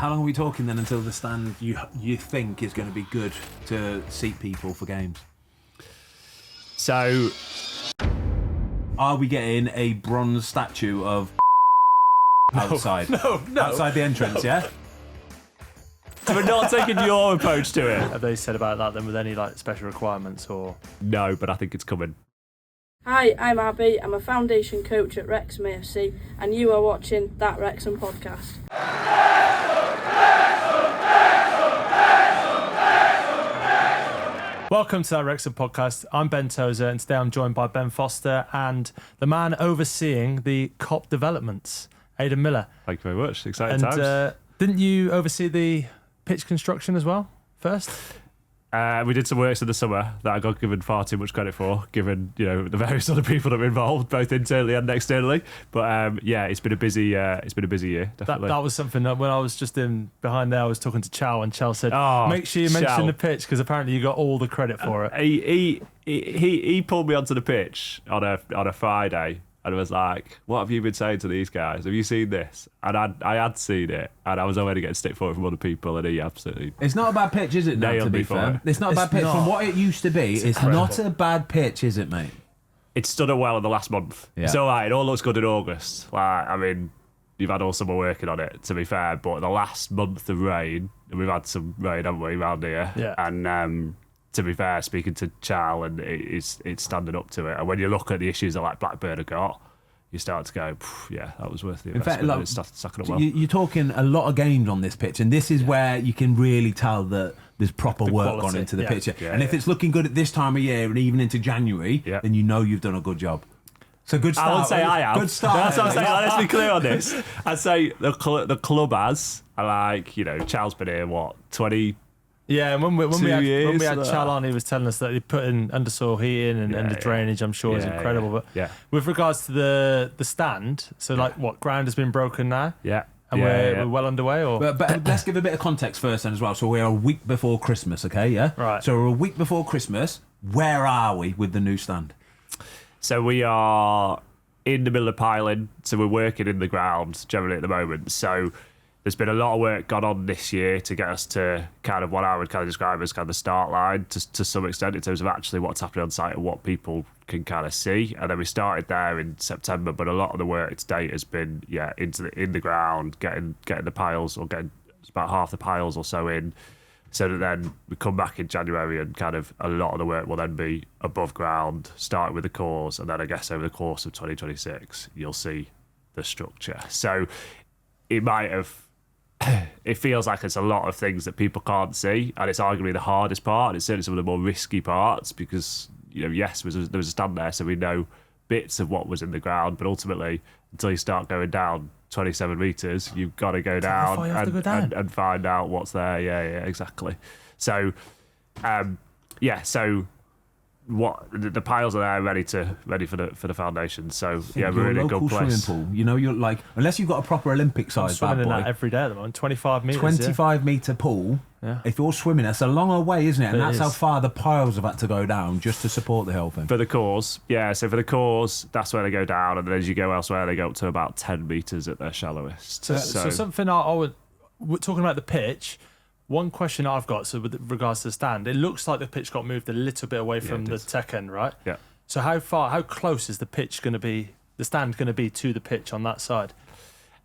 How long are we talking then until the stand you think is going to be good to seat people for games? So, are we getting a bronze statue of outside? No. Outside the entrance, yeah? So we're not taking your approach to it? Have they said about that then with any like special requirements or? No, but I think it's coming. Hi, I'm Abby. I'm a foundation coach at Wrexham AFC, and you are watching That Wrexham Podcast. Welcome to That Wrexham Podcast. I'm Ben Toze, and today I'm joined by Ben Foster and the man overseeing the Kop Development, Aidan Miller. Thank you very much. Exciting times. And didn't you oversee the pitch construction as well first? We did some works in the summer that I got given far too much credit for, given the various other people that were involved, both internally and externally. But it's been a busy year. Definitely. That was something that when I was just in behind there, I was talking to Chow, and Chow said, "Make sure you mention the pitch because apparently you got all the credit for it." He pulled me onto the pitch on a Friday. And was like, what have you been saying to these guys? Have you seen this? And I had seen it, and I was already getting stick for it from other people, and he absolutely... It's not a bad pitch, is it, now, to be fair? It's not a bad pitch. From what it used to be, it's not a bad pitch, is it, mate? It's stood up well in the last month. Yeah. So it all looks good in August. You've had all summer working on it, to be fair, but the last month of rain, and we've had some rain, haven't we, around here? Yeah. And... to be fair, speaking to Charles, and it's standing up to it. And when you look at the issues that like Blackburn have got, you start to go, yeah, that was worth the investment. In fact, it started sucking up well. You're talking a lot of games on this pitch, and this is where you can really tell that there's proper work gone into the pitch. And if it's looking good at this time of year and even into January, then you know you've done a good job. So good start. I would say I have. Good start. That's what I'm saying. Let's be clear on this. I'd say the club has. Charles been here, 20... Yeah, and when we had like Chal on, he was telling us that he put in undersoil heating and the drainage, I'm sure, is incredible. But with regards to the stand, so ground has been broken now? Yeah. And we're well underway? Or? But let's give a bit of context first then as well. So we're a week before Christmas, okay, yeah? Right. So we're a week before Christmas. Where are we with the new stand? So we are in the middle of piling, so we're working in the ground generally at the moment. So... there's been a lot of work gone on this year to get us to kind of what I would kind of describe as kind of the start line to some extent in terms of actually what's happening on site and what people can kind of see. And then we started there in September, but a lot of the work to date has been in the ground, getting the piles or getting about half the piles or so in, so that then we come back in January and kind of a lot of the work will then be above ground, starting with the cores, and then I guess over the course of 2026 you'll see the structure. So it might have. It feels like it's a lot of things that people can't see, and it's arguably the hardest part, and it's certainly some of the more risky parts because, yes, there was a stand there, so we know bits of what was in the ground, but ultimately, until you start going down 27 metres, you've got to go down and find out what's there. Yeah, exactly. So, what the piles are there ready for the foundation. So we're in a good place. Swimming pool. You're like, unless you've got a proper Olympic size bad boy. In that every day at the moment. 25 metres. 25 metre pool. Yeah. If you're swimming, that's a long way, isn't it? And that's how far the piles have had to go down just to support the whole thing. For the cores, so for the cores, that's where they go down, and then as you go elsewhere, they go up to about 10 metres at their shallowest. So something we're talking about the pitch. One question I've got, so with regards to the stand, it looks like the pitch got moved a little bit away from the tech end, right? Yeah. So how close is the stand going to be to the pitch on that side?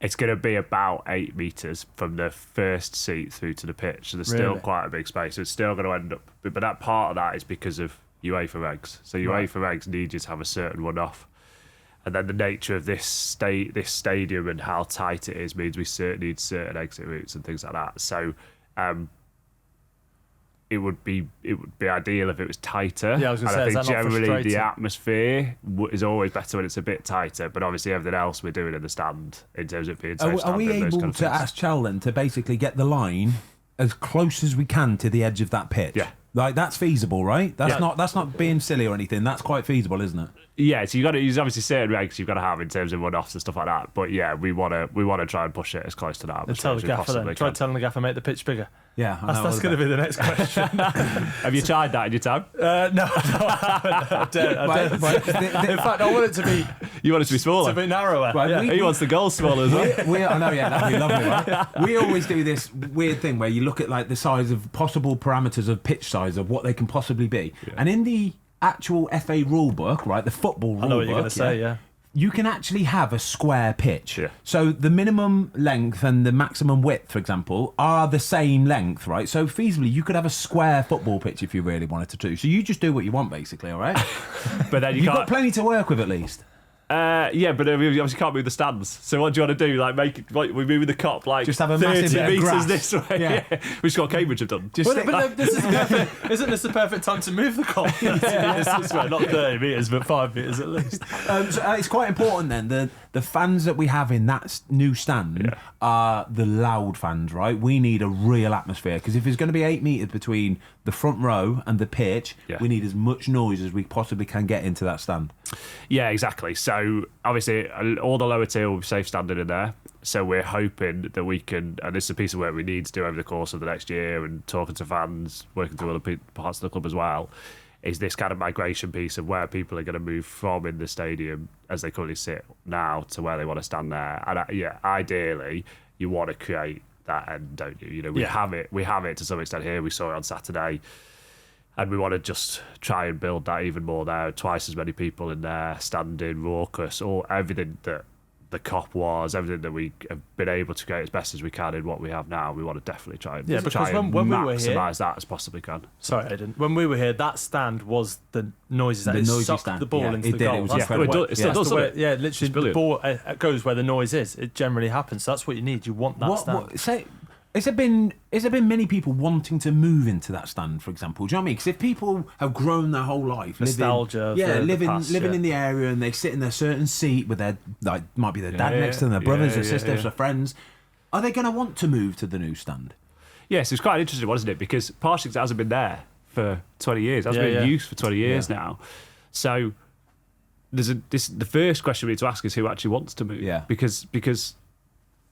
It's going to be about 8 metres from the first seat through to the pitch. So there's still quite a big space. So it's still going to end up... But that part of that is because of UEFA regs. So UEFA regs need you to have a certain runoff. And then the nature of this stadium and how tight it is means we need certain exit routes and things like that. So... it would be ideal if it was tighter. Yeah, I was going to say, I think generally the atmosphere is always better when it's a bit tighter, but obviously everything else we're doing in the stand in terms of being safe. Are we able to ask Chal then to basically get the line as close as we can to the edge of that pitch? Yeah. Like, that's feasible, right? That's not being silly or anything. That's quite feasible, isn't it? Yeah, so there's obviously certain regs you've got to have in terms of runoffs and stuff like that. But yeah, we want to try and push it as close to that as possible. Try telling the gaffer make the pitch bigger. Yeah, that's going to be the next question. Have you tried that in your time? No, I don't. In fact, I want it to be. You want it to be smaller? To be narrower. Right, he wants the goals smaller as well. I know, yeah, that'd be lovely, right? We always do this weird thing where you look at like the size of possible parameters of pitch size of what they can possibly be, and in the actual FA rule book, right, the football rule book. I know what you're going to say, yeah. You can actually have a square pitch. Yeah. So the minimum length and the maximum width, for example, are the same length, right? So feasibly, you could have a square football pitch if you really wanted to do. So you just do what you want, basically, all right? But then you've got plenty to work with, at least. Yeah, but we obviously can't move the stands. So what do you want to do? Like make it? Like, we're moving the Kop like just have a 30 massive bit of metres grass. this way. Yeah. Which is what Cambridge have done. This is perfect. Isn't this the perfect time to move the Kop? This way, not 30 metres, but 5 metres at least. So, it's quite important then. The fans that we have in that new stand are the loud fans, right? We need a real atmosphere because if there's going to be 8 metres between the front row and the pitch, we need as much noise as we possibly can get into that stand. Yeah, exactly. So obviously all the lower tier will be safe standing in there. So we're hoping that we can, and this is a piece of work we need to do over the course of the next year and talking to fans, working through other parts of the club as well, is this kind of migration piece of where people are going to move from in the stadium as they currently sit now to where they want to stand there. And ideally, you want to create that end, don't you? You know, we have it to some extent here. We saw it on Saturday. And we want to just try and build that even more there. Twice as many people in there, standing, raucous, or everything that the Kop was, everything that we have been able to create as best as we can in what we have now. We want to definitely try and when we were here, maximise that as possibly can. Sorry, Aidan. When we were here, that stand was the noises that sucked the ball into the goal. It still does it. Yeah, literally, the ball goes where the noise is. It generally happens. So that's what you need. You want that stand. Has there been many people wanting to move into that stand, for example? Do you know what I mean? Because if people have grown their whole life, nostalgia, living in the area, and they sit in a certain seat with their might be their dad next to them, their brothers or sisters or friends, are they going to want to move to the new stand? Yes, it's quite an interesting one, isn't it? Because partially it hasn't been there for 20 years. It hasn't been in use for 20 years now. So the first question we need to ask is who actually wants to move. Yeah. Because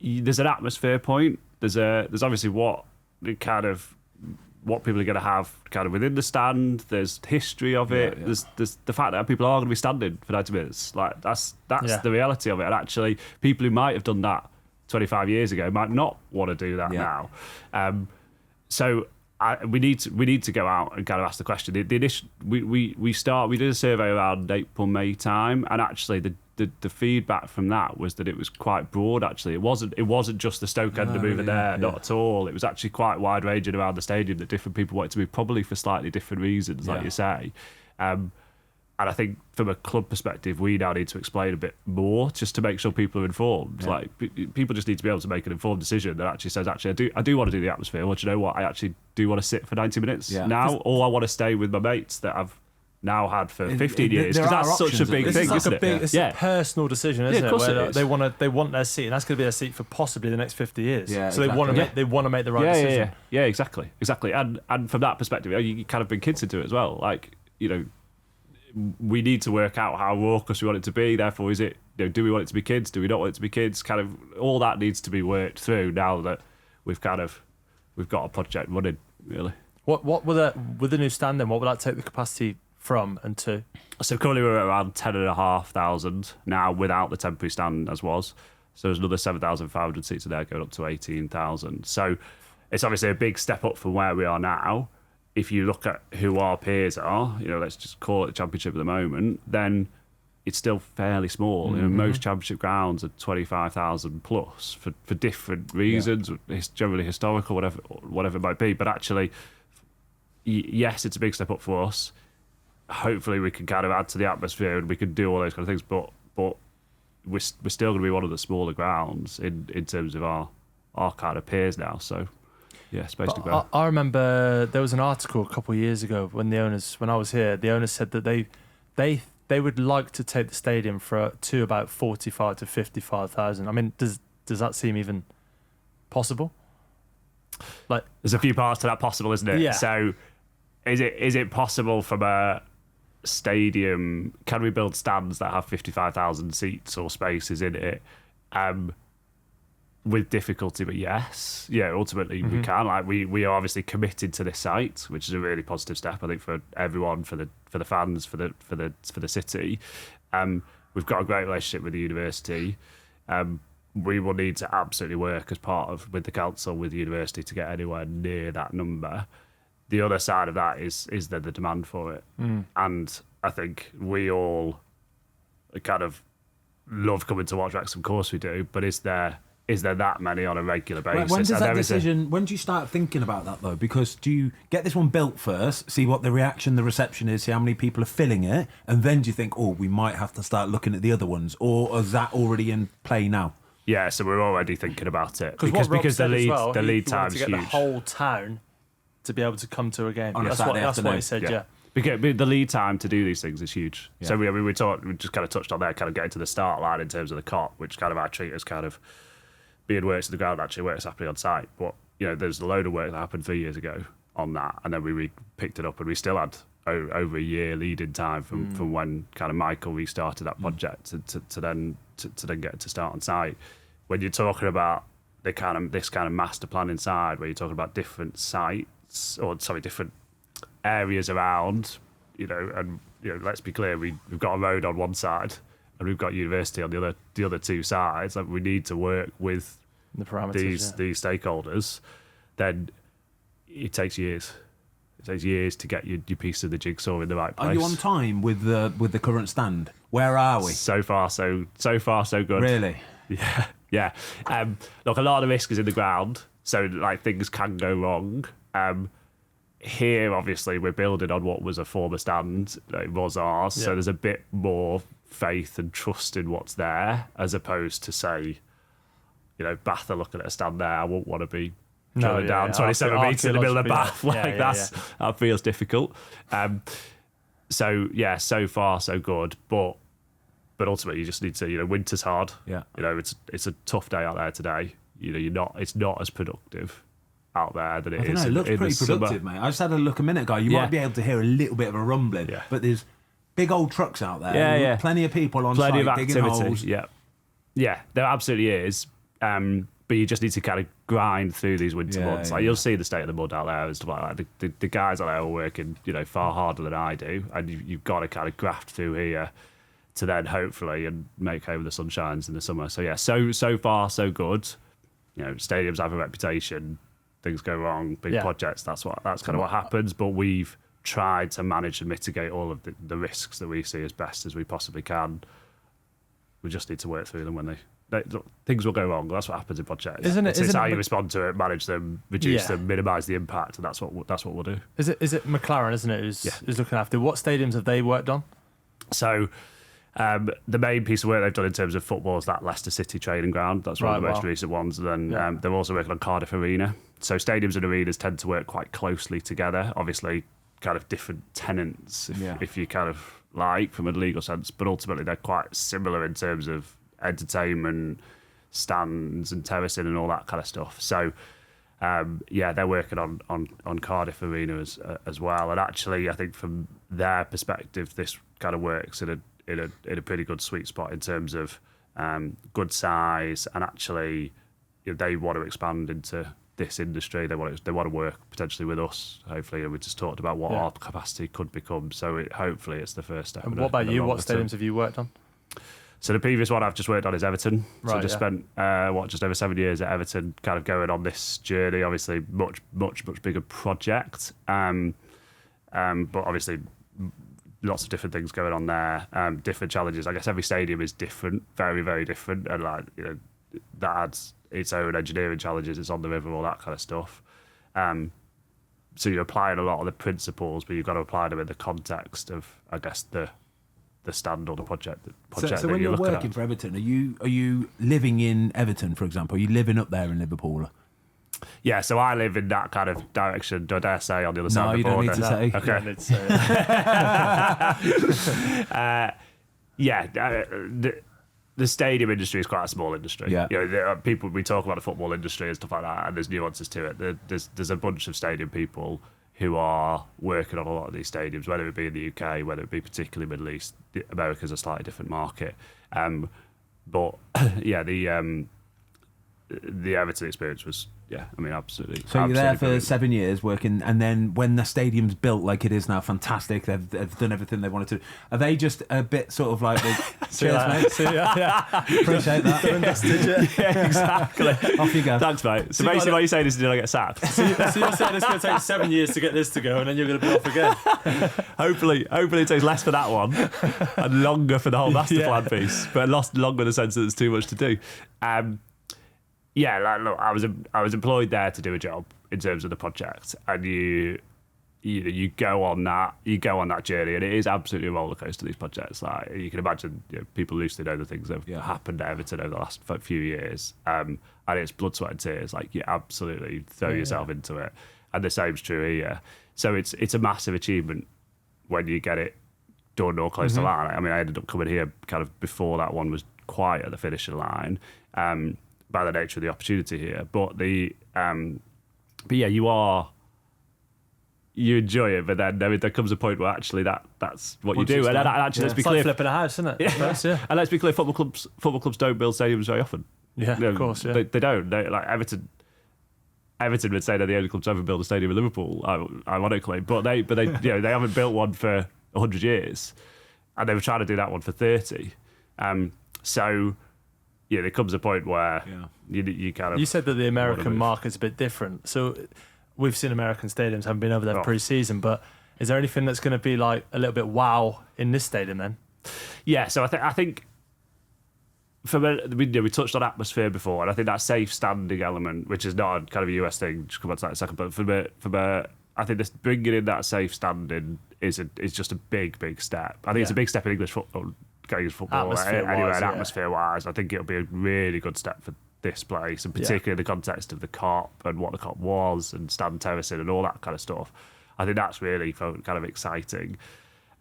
there's an atmosphere point. There's obviously what people are going to have kind of within the stand. There's history of it. Yeah. There's the fact that people are going to be standing for 90 minutes. Like that's the reality of it. And actually, people who might have done that 25 years ago might not want to do that now. So we need to go out and kind of ask the question. We did a survey around April, May time, and actually the feedback from that was that it was quite broad. Actually, it wasn't just the Stoke end moving there, not at all. It was actually quite wide ranging around the stadium that different people wanted to move, probably for slightly different reasons, like you say. And I think from a club perspective, we now need to explain a bit more just to make sure people are informed. Yeah. Like people just need to be able to make an informed decision that actually says, I do want to do the atmosphere. Or do you know what? I actually do want to sit for 90 minutes now, or I want to stay with my mates that I've now had for 15 years, because that's such a big thing, isn't it? It's a personal decision, isn't it? Where they want their seat, and that's going to be their seat for possibly the next 50 years. Yeah, so exactly. they want to make the right decision. Yeah, exactly. And from that perspective, you kind of bring kids into it as well. Like, you know, we need to work out how raucous we want it to be. Therefore, is it, you know, do we want it to be kids? Do we not want it to be kids? Kind of all that needs to be worked through now that we've got a project running, really. What with the new stand then? What would that take the capacity from and to? So currently we're at around 10,500 now without the temporary stand as was. So there's another 7,500 seats in there going up to 18,000. So it's obviously a big step up from where we are now. If you look at who our peers are, you know, let's just call it the Championship at the moment, then it's still fairly small. You know, most Championship grounds are 25,000 plus for different reasons, generally historical, whatever it might be. But actually, yes, it's a big step up for us. Hopefully we can kind of add to the atmosphere and we can do all those kind of things, but we're still going to be one of the smaller grounds in terms of our kind of peers now. So yeah, space to grow. I remember there was an article a couple of years ago when I was here, the owners said that they would like to take the stadium to about 45 to 55,000. I mean, does that seem even possible? Like, there's a few parts to that possible, isn't it? Yeah. So is it possible from a stadium? Can we build stands that have 55,000 seats or spaces in it? with difficulty, but yes, yeah, ultimately we can. Like we are obviously committed to this site, which is a really positive step, I think, for everyone, for the fans, for the city. We've got a great relationship with the university. We will need to absolutely work as part of with the council, with the university, to get anywhere near that number. The other side of that is the demand for it, and I think we all kind of love coming to watch Wrexham. Of course we do, but is there that many on a regular basis? When does that decision? When do you start thinking about that though? Because do you get this one built first, see what the reception is, see how many people are filling it, and then do you think, oh, we might have to start looking at the other ones, or is that already in play now? Yeah, so we're already thinking about it because the lead time is huge. The whole town to be able to come to a game. That's what he said. Yeah. Because the lead time to do these things is huge. Yeah. So we just kind of touched on there, kind of getting to the start line in terms of the Kop, which kind of I treat as kind of being works to the ground, actually works happening on site. But there's a load of work that happened 3 years ago on that, and then we picked it up, and we still had over a year lead-in time from when kind of Michael restarted that project to then get to start on site. When you're talking about this kind of master plan inside, where you're talking about different sites different areas around, and let's be clear, we've got a road on one side and we've got university on the other two sides. Like, we need to work with the parameters, these stakeholders. Then it takes years. It takes years to get your piece of the jigsaw in the right place. Are you on time with the current stand? Where are we? So far, so good. Really? Yeah. Look, a lot of the risk is in the ground, so like things can go wrong. Here, obviously, we're building on what was a former stand. It was ours, so there's a bit more faith and trust in what's there, as opposed to, say, Bath are looking at a stand there. I wouldn't want to be drilling down 27 metres in the middle of Bath. That feels difficult. So far, so good. But ultimately, you just need to, winter's hard. Yeah. It's a tough day out there today. It's not as productive out there than it is. It looks pretty productive, mate. I just had a look a minute ago. You might be able to hear a little bit of a rumbling, but there's big old trucks out there. Yeah. Plenty of people on site, plenty of digging holes. Yeah, there absolutely is. But you just need to kind of grind through these winter months. Like, you'll see the state of the mud out there and stuff like that. The guys out there are working, far harder than I do, and you've got to kind of graft through here to then hopefully and make hay with the sun shines in the summer. So so far so good. Stadiums have a reputation. Things go wrong, big projects. That's kind of what happens. But we've tried to manage and mitigate all of the risks that we see as best as we possibly can. We just need to work through them when things will go wrong. That's what happens in projects. It's how you respond to it, manage them, reduce them, minimise the impact, and that's what we'll do. Is it McLaren, isn't it, who's looking after? What stadiums have they worked on? So the main piece of work they've done in terms of football is that Leicester City training ground. That's one of the most recent ones. And then they're also working on Cardiff Arena. So stadiums and arenas tend to work quite closely together. Obviously, kind of different tenants, if you kind of like, from a legal sense. But ultimately, they're quite similar in terms of entertainment, stands and terracing and all that kind of stuff. So, they're working on Cardiff Arena as well. And actually, I think from their perspective, this kind of works in a pretty good sweet spot in terms of good size, and actually they want to expand into this industry. They want to work potentially with us. Hopefully, we just talked about what our capacity could become. So hopefully, it's the first step. And what about you? What stadiums have you worked on? So the previous one I've just worked on is Everton. So I just spent just over 7 years at Everton, kind of going on this journey. Obviously, much bigger project. But obviously, lots of different things going on there. Different challenges. I guess every stadium is different, very, very different, and that adds its own engineering challenges. It's on the river, all that kind of stuff. So you're applying a lot of the principles, but you've got to apply them in the context of, I guess, the stand or the project. So when you're working for Everton, are you living in Everton, for example? Are you living up there in Liverpool? Yeah, so I live in that kind of direction. Do I dare say on the other side of the border? No, you don't need to say. Okay. You don't need to say the stadium industry is quite a small industry. Yeah. There are people, we talk about the football industry and stuff like that, and there's nuances to it. There's a bunch of stadium people who are working on a lot of these stadiums, whether it be in the UK, whether it be particularly Middle East. America's a slightly different market. the Everton experience was, absolutely. So you're there for 7 years working, and then when the stadium's built like it is now, fantastic. They've done everything they wanted to. Are they just a bit sort of like, cheers, mate? Appreciate that. Yeah, exactly. Off you go. Thanks, mate. So basically, what you're saying is, did I get sacked? So you're saying it's going to take 7 years to get this to go, and then you're going to be off again. Hopefully it takes less for that one, and longer for the whole master plan piece, but longer in the sense that there's too much to do. Look, I was employed there to do a job in terms of the project, and you go on that journey, and it is absolutely a roller coaster. These projects, like you can imagine, people loosely know the things that have happened at Everton over the last few years, and it's blood, sweat, and tears. Like you absolutely throw yourself into it, and the same's true here. So it's a massive achievement when you get it done or close to the line. I mean, I ended up coming here kind of before that one was quite at the finishing line. By the nature of the opportunity here, but you enjoy it, but then there comes a point where actually that's what you do, and actually let's be clear, like flipping a house, isn't it? Yeah. And let's be clear, football clubs don't build stadiums very often. Yeah, of course, yeah. They don't. Like Everton would say they're the only club to ever build a stadium in Liverpool, ironically, but they they haven't built one for 100 years, and they were trying to do that one for 30. Yeah, there comes a point where you kind of... You said that the American market's a bit different. So we've seen American stadiums, haven't been over there pre-season, but is there anything that's going to be like a little bit wow in this stadium then? Yeah, so I think we touched on atmosphere before, and I think that safe standing element, which is not kind of a US thing, just come back to that in a second, but I think this bringing in that safe standing is just a big step. I think it's a big step in English football. Anyway, and atmosphere-wise, I think it'll be a really good step for this place, and particularly in the context of the Kop and what the Kop was, and stand terracing and all that kind of stuff. I think that's really kind of exciting.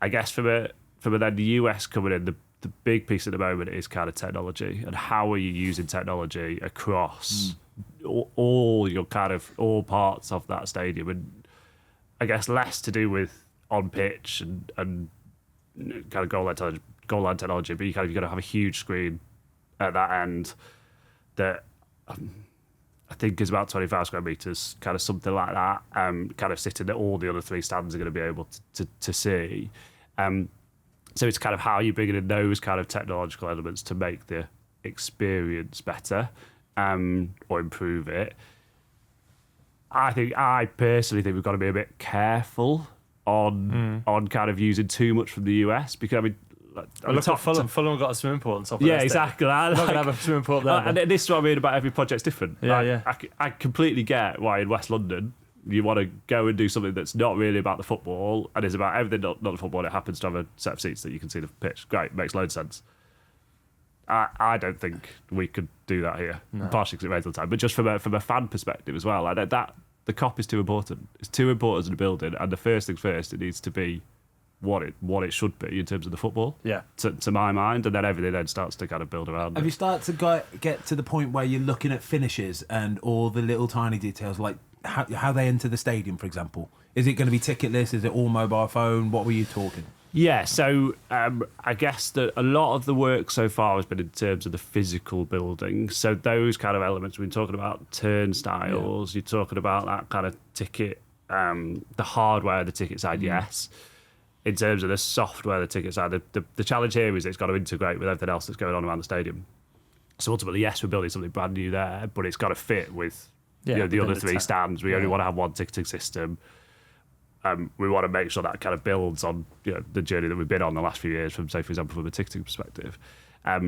I guess from then the US coming in, the big piece at the moment is kind of technology, and how are you using technology across all your kind of all parts of that stadium, and I guess less to do with on pitch and kind of goal line technology, but you've got to have a huge screen at that end that I think is about 25 square metres, kind of something like that, kind of sitting that all the other three stands are going to be able to see. So it's kind of how you bring in those kind of technological elements to make the experience better or improve it. I personally think we've got to be a bit careful on kind of using too much from the US, because I mean, look at Fulham. Fulham got a swimming pool on top of it. Yeah, exactly. We're not going to have a swimming pool there. And this is what I mean about every project's different. Yeah. I completely get why in West London you want to go and do something that's not really about the football and is about everything not the football, and it happens to have a set of seats that you can see the pitch. Great, makes loads of sense. I don't think we could do that here, partially because it rains all the time, but just from a fan perspective as well. Like that, the Kop is too important. It's too important as a building, and the first things first, it needs to be what it should be in terms of the football. Yeah. To my mind, and then everything then starts to kind of build around Have it. you started to get to the point where you're looking at finishes and all the little tiny details, like how they enter the stadium, for example? Is it going to be ticketless? Is it all mobile phone? What were you talking? Yeah, so I guess that a lot of the work so far has been in terms of the physical building. So those kind of elements, we've been talking about turnstiles, you're talking about that kind of ticket, the hardware, the ticket side, yes. In terms of the software, the ticket side, the challenge here is it's got to integrate with everything else that's going on around the stadium. So ultimately, yes, we're building something brand new there, but it's got to fit with the other three stands. We only want to have one ticketing system. We want to make sure that kind of builds on the journey that we've been on the last few years, from, say, for example, from a ticketing perspective. As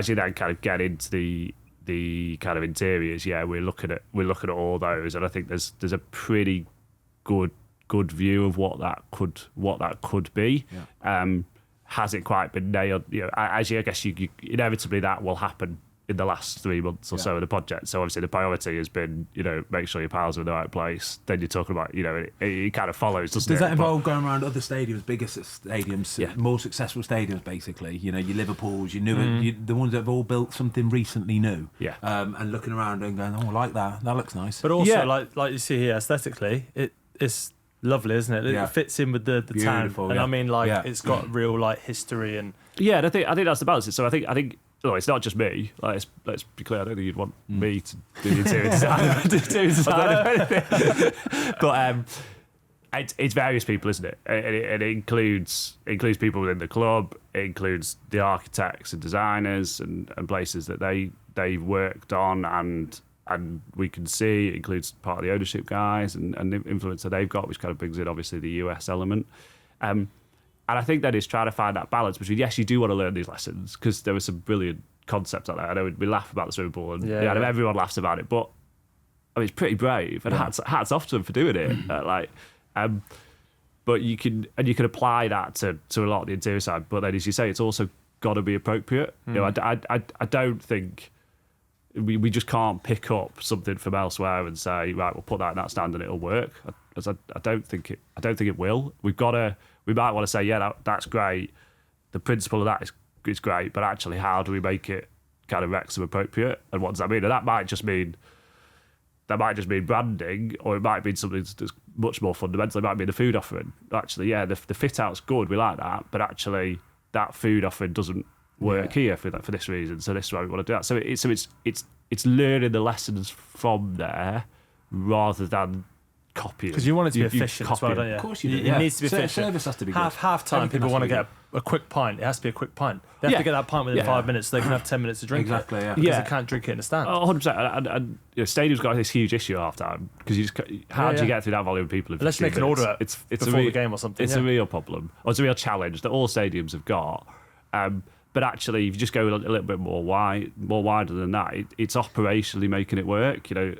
you then kind of get into the kind of interiors, we're looking at all those, and I think there's a pretty good view of what that could be. Has it quite been nailed? I guess you inevitably that will happen in the last 3 months or so of the project. So obviously the priority has been, make sure your piles are in the right place. Then you're talking about, it kind of follows, doesn't it? Does that involve going around other stadiums, bigger stadiums, more successful stadiums, basically? Your Liverpools, your new, the ones that have all built something recently new. Yeah. And looking around and going, I like that. That looks nice. But also, like you see here, aesthetically, it's lovely, isn't it? It fits in with the town. And I mean, it's got real history and... Yeah, and I think that's the balance. So I think Oh, it's not just me. Like, let's be clear. I don't think you'd want me to do the interior design. But it's various people, isn't it? It includes people within the club. It includes the architects and designers and places that they've worked on, and we can see it includes part of the ownership guys and the influence that they've got, which kind of brings in obviously the US element. And I think that is trying to find that balance between, yes, you do want to learn these lessons because there were some brilliant concepts out there. I know we laugh about the swimming pool and everyone laughs about it, but I mean, it's pretty brave and hats off to them for doing it. But you can apply that to a lot of the interior side. But then, as you say, it's also got to be appropriate. You know, I don't think we just can't pick up something from elsewhere and say, right, we'll put that in that stand and it'll work. I don't think it will. We might want to say, that's great. The principle of that is great, but actually, how do we make it kind of Wrexham appropriate? And what does that mean? And that might just mean branding, or it might be something that's much more fundamental. It might be the food offering. Actually, the fit out's good. We like that, but actually, that food offering doesn't work here for this reason. So this is why we want to do that. So it's learning the lessons from there rather than copying. Because you want it to be efficient as well, don't you? Of course you do. It needs to be efficient. Service has to be good. Half time, people want to get a quick pint. It has to be a quick pint. They have to get that pint within 5 minutes so they can have 10 minutes to drink it. Exactly, yeah. Because they can't drink it in the stand. 100%. And stadium's got this huge issue at half time because how do you get through that volume of people? Unless you make an order before the game or something. It's a real problem. Or it's a real challenge that all stadiums have got. But actually, if you just go a little bit more wider than that, it's operationally making it work. You know,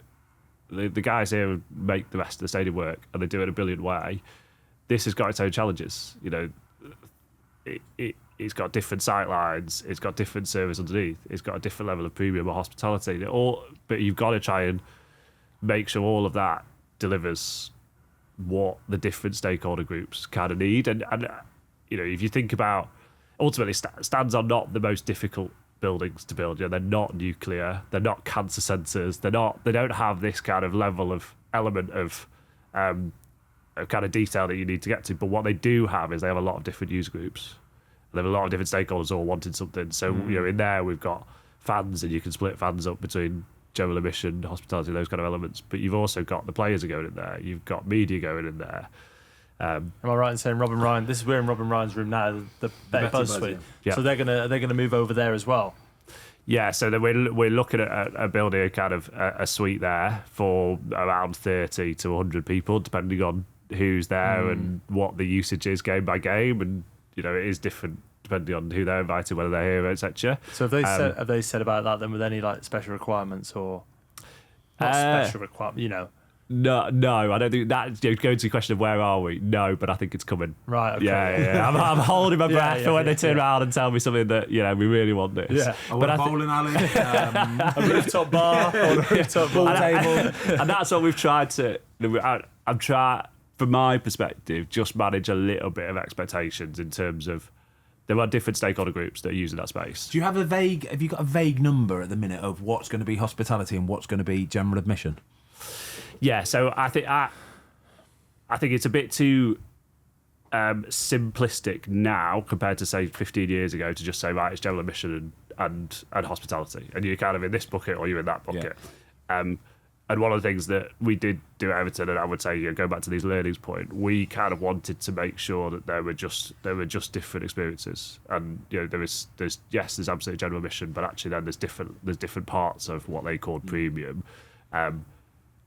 the guys here make the rest of the stadium work, and they do it in a brilliant way. This has got its own challenges. You know, it's got different sight lines, it's got different service underneath, it's got a different level of premium or hospitality. But you've got to try and make sure all of that delivers what the different stakeholder groups kind of need. And you know, if you think about, ultimately, stands are not the most difficult buildings to build. You know, they're not nuclear, they're not cancer centres, they don't have this kind of level of element of kind of detail that you need to get to. But what they do have is they have a lot of different user groups. They have a lot of different stakeholders all wanting something. So you know, in there we've got fans, and you can split fans up between general admission, hospitality, those kind of elements. But you've also got the players are going in there. You've got media going in there. Am I right in saying Rob and Ryan? We're in Rob and Ryan's room now, the Betty Buzz suite. Yeah. So they're gonna move over there as well. Yeah, so then we're looking at building a kind of a suite there for around 30 to 100 people, depending on who's there and what the usage is game by game, and you know, it is different depending on who they're invited, whether they're here, etc. So have they said about that then, with any like special requirements or not special requirements? You know. No, I don't think that. Going to the question of where are we? No, but I think it's coming. Right. Okay. Yeah. I'm holding my breath for when they turn around and tell me something that we really want this. Yeah. But a bowling alley, a rooftop bar, or a rooftop ball table, and that's what we've tried to. I'm trying, from my perspective, just manage a little bit of expectations in terms of there are different stakeholder groups that are using that space. Do you have have you got a vague number at the minute of what's going to be hospitality and what's going to be general admission? Yeah, so I think it's a bit too simplistic now compared to, say, 15 years ago to just say, right, it's general admission and hospitality, and you're kind of in this bucket or you're in that bucket. Yeah. And one of the things that we did do at Everton, and I would say, go back to these learnings point, we kind of wanted to make sure that there were just different experiences, and you know, there's absolutely general admission, but actually then there's different parts of what they called premium.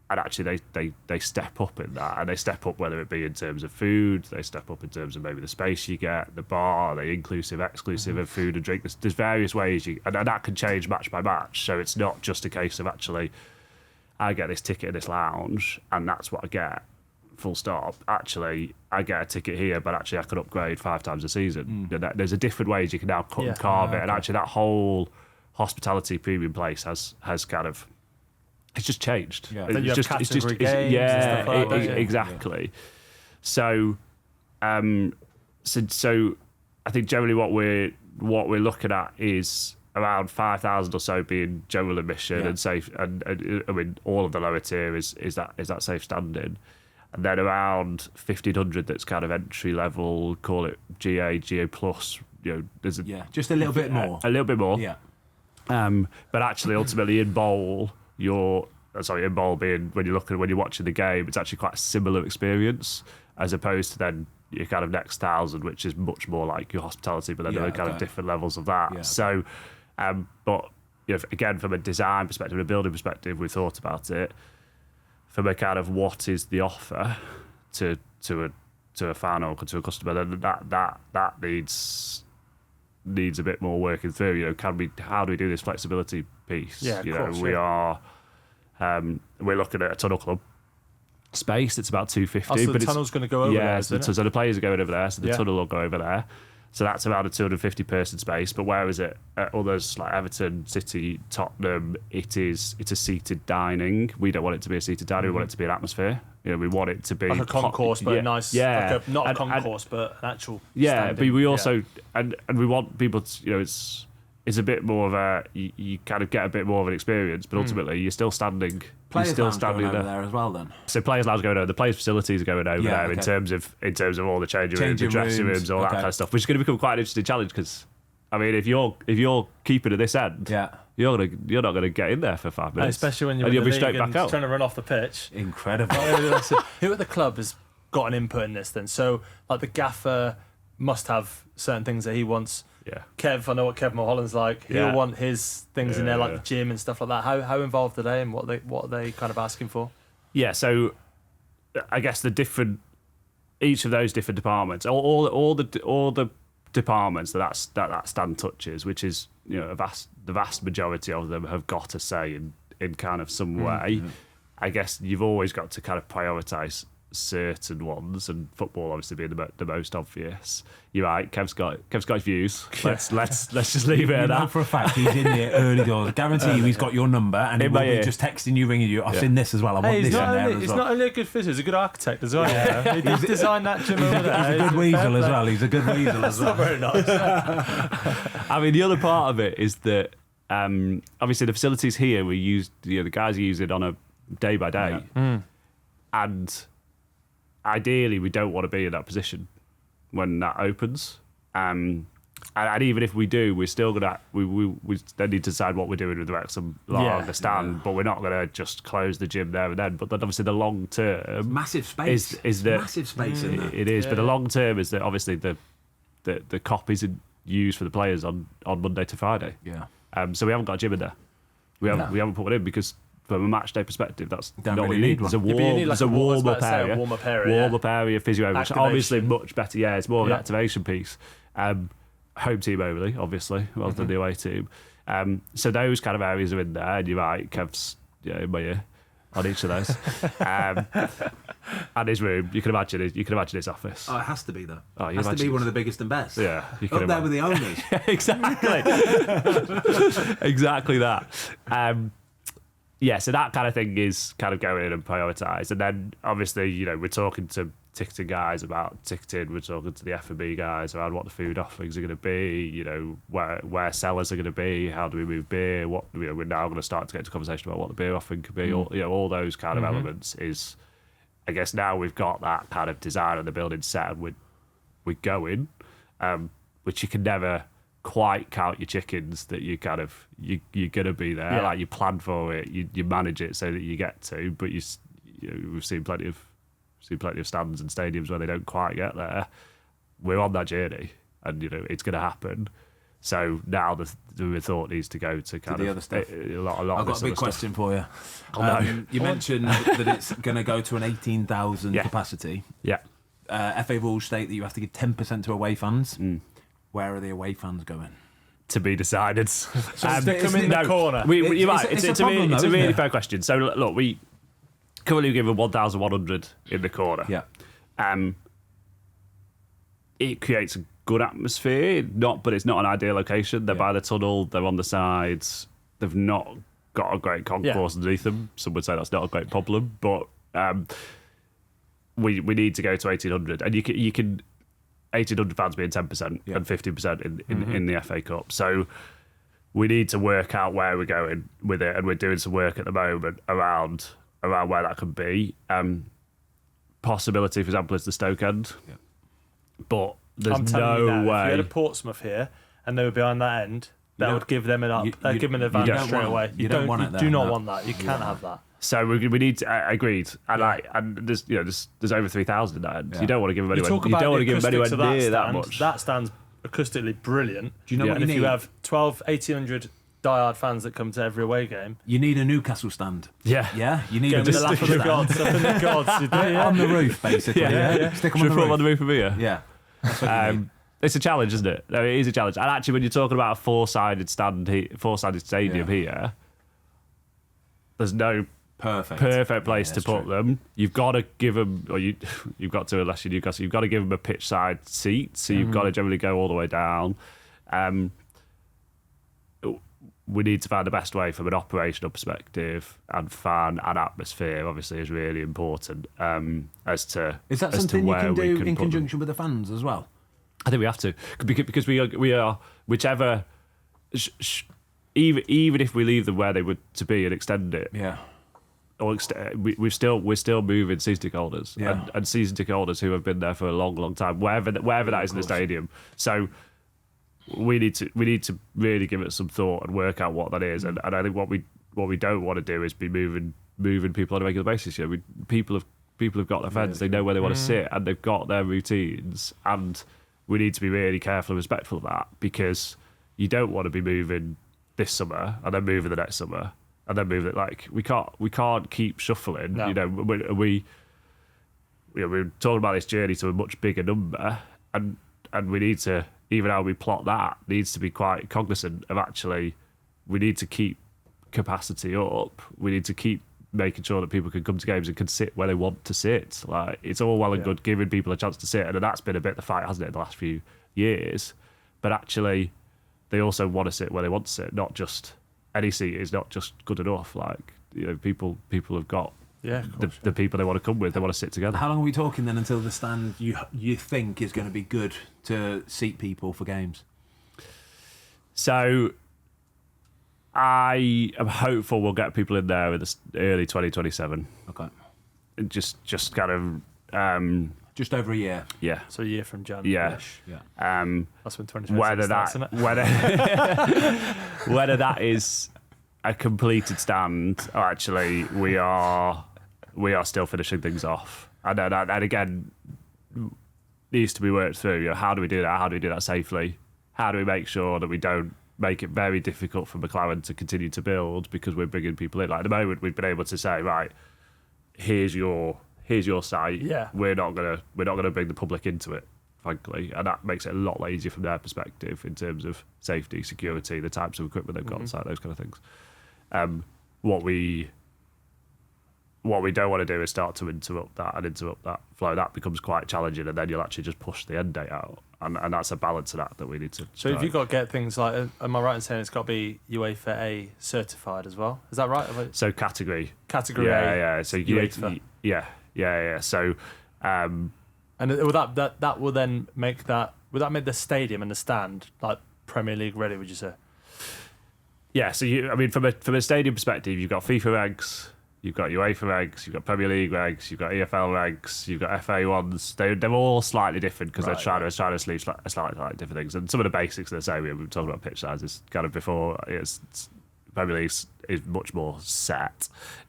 And actually, they step up in that, and they step up whether it be in terms of food, they step up in terms of maybe the space you get, the bar, the inclusive, exclusive of food and drink. There's various ways and that can change match by match. So it's not just a case of actually, I get this ticket in this lounge, and that's what I get. Full stop. Actually, I get a ticket here, but actually I could upgrade 5 times a season. There's a different ways you can now cut and carve it, and actually that whole hospitality premium place has kind of. It's just changed. Yeah. Then you have category games and stuff like that. Exactly. So, so I think generally what we're looking at is around 5,000 or so being general admission and safe, and I mean all of the lower tier is that safe standing, and then around 1,500 that's kind of entry level, call it GA plus. You know, there's just a little bit more. A little bit more. Yeah. But actually, ultimately, in bowl being when you're watching the game, it's actually quite a similar experience as opposed to then your kind of next 1,000, which is much more like your hospitality, but then there are kind of different levels of that. Yeah. So, but again, from a design perspective, a building perspective, we thought about it from a kind of what is the offer to a fan or to a customer. Then that needs a bit more working through. How do we do this flexibility piece? Yeah, we're looking at a tunnel club space. It's about 250. So the tunnel's going to go over there, so the players are going over there, so the tunnel will go over there. So that's around a 250 person space. But where is it? At others like Everton, City, Tottenham, it's a seated dining. We don't want it to be a seated dining. We want it to be an atmosphere. We want it to be like a concourse, but a nice, like not a concourse, but an actual. Yeah, standing. But we also and we want people to, it's a bit more of a you kind of get a bit more of an experience, but ultimately you're still standing. Players lounge going over there as well, then. So players lounge going over. The players' facilities are going over there in terms of all the changing rooms, the dressing rooms, all that kind of stuff, which is going to become quite an interesting challenge because, I mean, if you're keeping at this end, you're not going to get in there for 5 minutes, especially when you'll be straight back out trying to run off the pitch. Incredible. Who at the club has got an input in this then? So, like the gaffer must have certain things that he wants. Yeah. Kev, I know what Kev Mulholland's like. He'll want his things in there, like the gym and stuff like that. How involved are they, and what are they kind of asking for? Yeah, so I guess each of those different departments, all the departments that stand touches, which is the vast majority of them have got a say in kind of some way. Mm-hmm. I guess you've always got to kind of prioritise certain ones, and football obviously being the most obvious. You're right, Kev's got his views. Let's just leave it at that. For a fact he's in there early doors. I guarantee you he's got your number and he will be just texting you, ringing you. I've seen this as well. I want this in there as well. He's not only a good fitter, he's a good architect as well. Yeah. He designed that gym over there. He's a good weasel as well. He's a good weasel as well. Not very nice. I mean, the other part of it is that obviously the facilities here we use, the guys use it on a day by day, and ideally, we don't want to be in that position when that opens. And even if we do, we're still gonna we then need to decide what we're doing with the Wrexham stand. But we're not gonna just close the gym there and then. But then obviously the long term, massive space is that massive space in there. It is, but the long term is that obviously the Kop isn't used for the players on Monday to Friday. Yeah. So we haven't got a gym in there. We haven't put one in because, from a match day perspective, that's not what really you need. There's a warm up area. Warm up area, physio area, which is obviously much better. Yeah, it's more of an activation piece. Home team only, obviously, rather than the away team. So those kind of areas are in there, and you're right, Kev's in my ear on each of those. And his room, you can imagine his office. Oh, it has to be though. Oh, it has to be one of the biggest and best. Yeah, you can up there with the owners. Exactly. Exactly that. So that kind of thing is kind of going in and prioritised. And then, obviously, we're talking to ticketing guys about ticketing. We're talking to the F&B guys around what the food offerings are going to be, where sellers are going to be, how do we move beer, we're now going to start to get into conversation about what the beer offering could be. All those kind of elements is, I guess now we've got that kind of design of the building set and we're going, which you can never quite count your chickens that you kind of you're gonna be there. Like you plan for it, you manage it so that you get to. But we've seen plenty of stands and stadiums where they don't quite get there. We're on that journey, and it's gonna happen. So now the thought needs to go to kind the of other stuff. A lot. I've got a big question for you. You mentioned that it's going to go to an 18,000 capacity. Yeah. FA rules state that you have to give 10% to away fans. Where are the away fans going? To be decided. Stick them in the corner. You're right. It's a really fair question. So look, we currently give 1,100 in the corner. Yeah. It creates a good atmosphere, but it's not an ideal location. They're by the tunnel. They're on the sides. They've not got a great concourse underneath them. Some would say that's not a great problem, but we need to go to 1,800, and you can 1,800 fans being 10% and 15% in the FA Cup. So we need to work out where we're going with it, and we're doing some work at the moment around where that could be. Possibility, for example, is the Stoke end, but there's no way. If you had a Portsmouth here and they were behind that end, that would give them an give them an advantage straight away. You don't want it. You do not want that. You can't have that. So we need to agreed, and there's there's over 3,000 in that end. You don't want to give them anywhere. You don't want to give them anywhere near that much. That stand's acoustically brilliant. Do you know what you need? If you have 1,800 diehard fans that come to every away game, you need a Newcastle stand. Yeah. You need the lap of the gods, up in the gods, on the roof, basically. Stick them on the roof. On the roof of here. Yeah. That's what you need. It's a challenge, isn't it? No, it is a challenge. And actually, when you're talking about a four-sided stadium here, there's no perfect place to put them. You've got to give them, or you've got to, unless you're Newcastle, you've got to give them a pitch side seat. So you've got to generally go all the way down. We need to find the best way from an operational perspective, and fan and atmosphere obviously is really important. As to is that something you can do in conjunction with the fans as well? I think we have to, because we are whichever. Even if we leave them where they were to be and extend it, we're still moving season ticket holders and season ticket holders who have been there for a long time, wherever that is in the stadium. So we need to really give it some thought and work out what that is. And I think what we don't want to do is be moving people on a regular basis. People have got their fans, they know where they want to sit, and they've got their routines, and we need to be really careful and respectful of that, because you don't want to be moving this summer and then moving the next summer and then moving it. Like we can't keep shuffling. No. We're talking about this journey to a much bigger number, and we need to, even how we plot that, needs to be quite cognizant of actually we need to keep capacity up. We need to keep making sure that people can come to games and can sit where they want to sit. Like, it's all well and good giving people a chance to sit, and that's been a bit the fight, hasn't it, in the last few years? But actually, they also want to sit where they want to sit. Not just any seat is not just good enough. Like, people have got the people they want to come with. They want to sit together. How long are we talking then until the stand you think is going to be good to seat people for games? So I am hopeful we'll get people in there in the early 2027. Okay. Just kind of just over a year. Yeah. So a year from Jan. Yeah. That's when 2027 whether starts, that isn't it? whether that is a completed stand, or actually we are still finishing things off. And again, needs to be worked through. How do we do that? How do we do that safely? How do we make sure that we don't make it very difficult for McLaren to continue to build because we're bringing people in? Like, at the moment, we've been able to say, right, here's your site. Yeah. We're not gonna bring the public into it, frankly, and that makes it a lot easier from their perspective in terms of safety, security, the types of equipment they've got on site, those kind of things. What we don't want to do is start to interrupt that flow. That becomes quite challenging, and then you'll actually just push the end date out, and that's a balance of that we need to. So if you've got to get things like, am I right in saying it's got to be UEFA A certified as well? Is that right? So category A. Yeah. So UEFA. Yeah. So, and will that will then make that? Would that make the stadium and the stand like Premier League ready? Would you say? Yeah. So from a stadium perspective, you've got FIFA regs. You've got UEFA regs, you've got Premier League regs, you've got EFL regs, you've got FA ones. They're all slightly different because they're trying to sleeve slightly different things. And some of the basics they say, we were talking about pitch sizes kind of before. Premier League is much more set.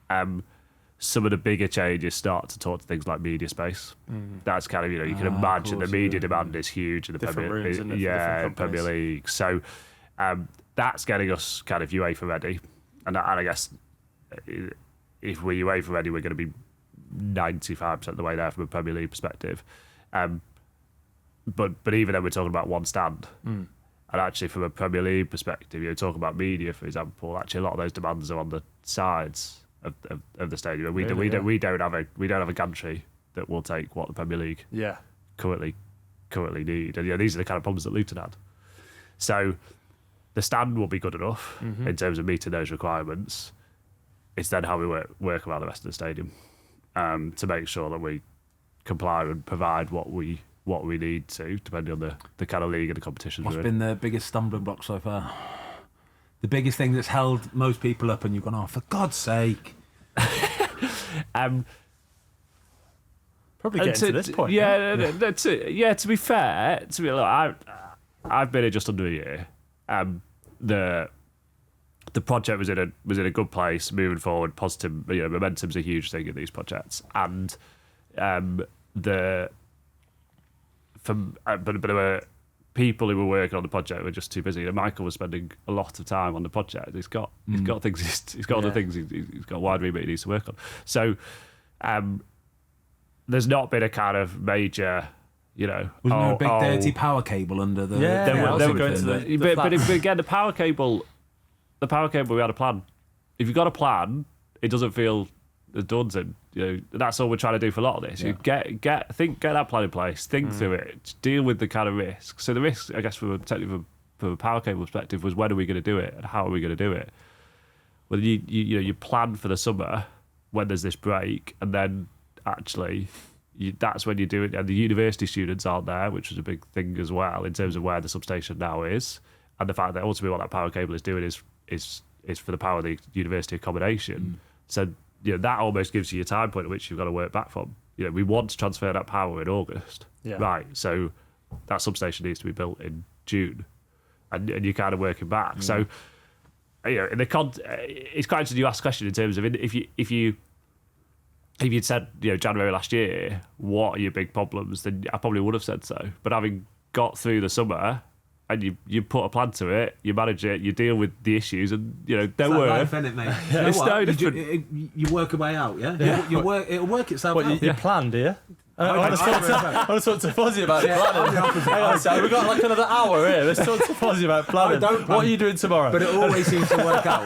Some of the bigger changes start to talk to things like media space. That's kind of, you can imagine the media demand is huge in the Premier League. So that's getting us kind of UEFA ready. And I guess if we're UEFA ready, we're going to be 95% of the way there from a Premier League perspective. But even then, we're talking about one stand. And actually, from a Premier League perspective, you're talking about media, for example. Actually, a lot of those demands are on the sides of the stadium. We don't have a gantry that will take what the Premier League currently need. And these are the kind of problems that Luton had. So the stand will be good enough in terms of meeting those requirements. It's then how we work around the rest of the stadium to make sure that we comply and provide what we need to, depending on the kind of league and the competition. What's been the biggest stumbling block so far? The biggest thing that's held most people up, and you've gone, oh, for God's sake. Probably getting to this point. To be fair, look, I've been here just under a year. the project was in a good place, moving forward, positive. Momentum's a huge thing in these projects, and but there were people who were working on the project who were just too busy. And Michael was spending a lot of time on the project. He's got things. He's got other things. He's got a wide remit he needs to work on. So there's not been a kind of major. Wasn't there a big dirty power cable under the? But again, the power cable we had a plan. If you've got a plan, it doesn't feel as daunting. That's all we're trying to do for a lot of this. You get that plan in place, think through it, deal with the kind of risk. So the risk, I guess, from a power cable perspective, was when are we going to do it and how are we going to do it? Well, you plan for the summer when there's this break, and then actually. That's when you do it, and the university students aren't there, which was a big thing as well in terms of where the substation now is, and the fact that ultimately what that power cable is doing is for the power of the university accommodation. So that almost gives you a time point at which you've got to work back from. We want to transfer that power in August, right? So that substation needs to be built in June, and you're kind of working back. So it's quite interesting you ask the question in terms of if you'd said, January last year, what are your big problems, then I probably would have said so. But having got through the summer and you put a plan to it, you manage it, you deal with the issues, and there were. Life, isn't it, mate? It's no different. You work a way out, yeah? It'll work itself out. You plan, do you? I want to talk to Fozzy about planning. We've got like another hour here. Let's talk to Fozzy about planning. What are you doing tomorrow? But it always seems to work out.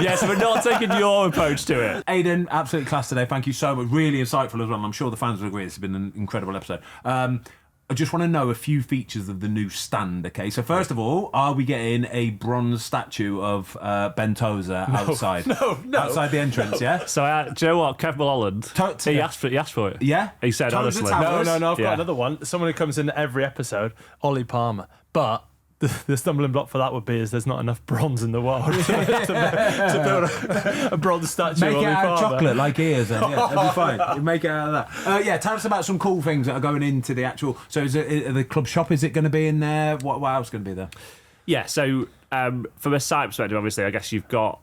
Yes, we're not taking your approach to it. Aidan, absolutely class today. Thank you so much. Really insightful as well. I'm sure the fans will agree. This has been an incredible episode. I just want to know a few features of the new stand, okay? So first of all, are we getting a bronze statue of Ben Toze outside? No. Outside the entrance, yeah? So, do you know what? Kev Mulholland, he asked for it. Yeah? He said, Toze honestly. Towers. No, I've got another one. Someone who comes in every episode, Ollie Palmer. But the stumbling block for that would be is there's not enough bronze in the world to build a bronze statue. Make of it Ollie out of Palmer. chocolate like ears, then. Yeah, it'll be fine. Make it out of that. Tell us about some cool things that are going into the actual. So, is it the club shop? Is it going to be in there? What else is going to be there? Yeah. So, from a site perspective, obviously, I guess you've got,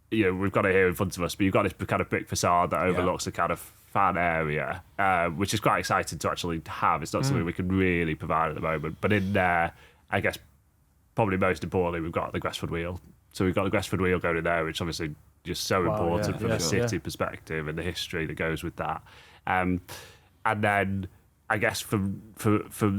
we've got it here in front of us, but you've got this kind of brick facade that overlooks the kind of fan area, which is quite exciting to actually have. It's not something we can really provide at the moment, but in there, I guess. Probably most importantly, we've got the Gresford wheel. So we've got the Gresford wheel going in there, which obviously just so important from a city perspective and the history that goes with that. And then I guess from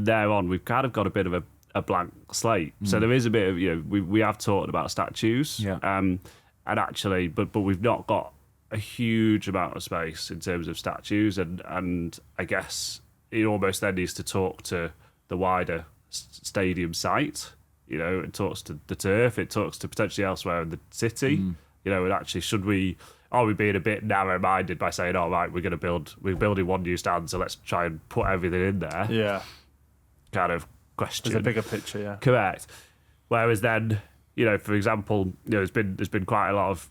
there on, we've kind of got a bit of a blank slate. So there is a bit of, we have talked about statues. Yeah. And actually, but we've not got a huge amount of space in terms of statues. And I guess it almost then needs to talk to the wider stadium site. It talks to the turf, it talks to potentially elsewhere in the city. And actually, are we being a bit narrow-minded by saying, oh, right, we're building one new stand, so let's try and put everything in there? Yeah. Kind of question. There's a bigger picture, yeah. Correct. Whereas then, for example, there's been quite a lot of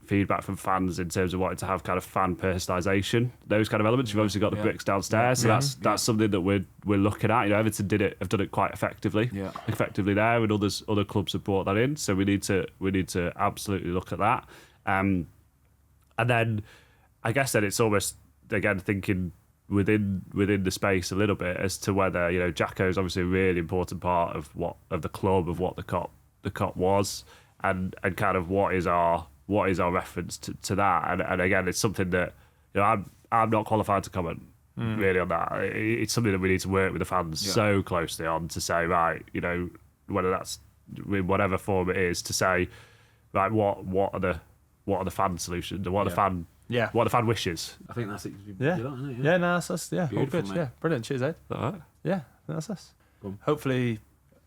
feedback from fans in terms of wanting to have kind of fan personalisation, those kind of elements. You've obviously got the bricks downstairs, so that's something that we're looking at. Everton have done it quite effectively there, and other clubs have brought that in. So we need to absolutely look at that. And then I guess then it's almost again thinking within the space a little bit as to whether Jacko is obviously a really important part of the club, of what the Kop was, and kind of what is our reference to that, and again it's something that I'm not qualified to comment really on that. It's something that we need to work with the fans so closely on to say, right, whether that's in whatever form it is, to say, right, what are the fan solutions, and what are the fan wishes. I think that's it. That's us. Yeah, all good. Mate. Yeah, brilliant. Cheers, Ed. All right. Yeah, that's us. Hopefully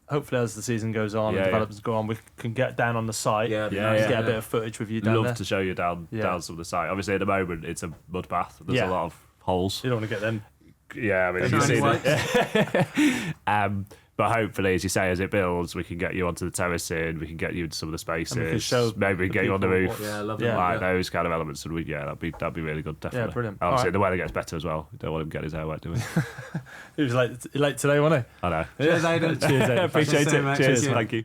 as the season goes on and developments go on, we can get down on the site. Get a bit of footage with you down there. Love to show you down some of the site. Obviously, at the moment, it's a mud bath. There's a lot of holes. You don't want to get them. Yeah, I mean, you've seen it. But hopefully, as you say, as it builds, we can get you onto the terracing, we can get you into some of the spaces. And we can show maybe we can get you on the roof. Yeah, love Like those kind of elements. And that'd be really good, definitely. Yeah, brilliant. Obviously, the weather gets better as well. We don't want him to get his hair wet, do we? He was late today, wasn't he? I know. Cheers, Aidan. Cheers, Aidan. Appreciate it. Mate. Cheers. Cheers. Thank you.